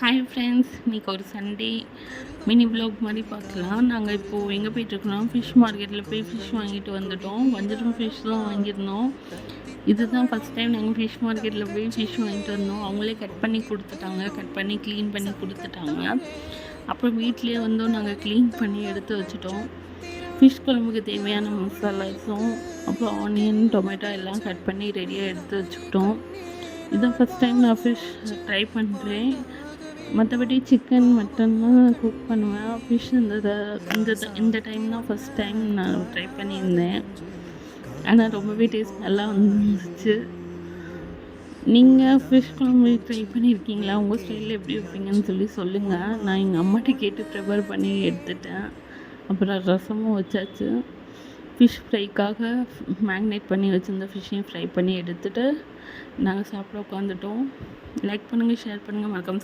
Hi friends, இன்றைக்கி ஒரு Sunday mini vlog மாதிரி பார்க்கலாம். நாங்கள் இப்போது எங்கே போயிட்டுருக்கோம், ஃபிஷ் மார்க்கெட்டில் போய் ஃபிஷ் வாங்கிட்டு வந்துட்டோம். வஞ்சரம் ஃபிஷ் தான் வாங்கியிருந்தோம். இதுதான் ஃபஸ்ட் டைம் நாங்கள் ஃபிஷ் மார்க்கெட்டில் போய் ஃபிஷ் வாங்கிட்டு வந்தோம். அவங்களே கட் பண்ணி கொடுத்துட்டாங்க, கட் பண்ணி க்ளீன் பண்ணி கொடுத்துட்டாங்க. அப்புறம் வீட்டிலே வந்தோம், நாங்கள் க்ளீன் பண்ணி எடுத்து வச்சுட்டோம். ஃபிஷ் குழம்புக்கு தேவையான மசாலாஸும் அப்புறம் ஆனியன், டொமேட்டோ எல்லாம் கட் பண்ணி ரெடியாக எடுத்து வச்சுக்கிட்டோம். இதுதான் ஃபஸ்ட் டைம் நான் ஃபிஷ் ட்ரை பண்ணுறேன். மற்றபடி சிக்கன், மட்டன்லாம் குக் பண்ணுவேன். ஃபிஷ் இந்த டைம் தான் ஃபஸ்ட் டைம் நான் ட்ரை பண்ணியிருந்தேன். ஆனால் ரொம்பவே டேஸ்ட் நல்லா வந்துச்சு. நீங்கள் ஃபிஷ் குழம்பு ட்ரை பண்ணியிருக்கீங்களா? உங்கள் ஸ்டைலில் எப்படி வைப்பீங்கன்னு சொல்லி சொல்லுங்கள். நான் எங்கள் அம்மாட்ட கேட்டு ப்ரிப்பேர் பண்ணி எடுத்துட்டேன். அப்புறம் ரசமும் வச்சாச்சு. ஃபிஷ் ஃப்ரைக்காக மேக்னேட் பண்ணி வச்சுருந்த ஃபிஷ்ஷையும் ஃப்ரை பண்ணி எடுத்துகிட்டு நாங்கள் சாப்பிட உட்காந்துட்டோம். லைக் பண்ணுங்கள், ஷேர் பண்ணுங்கள், மறக்காம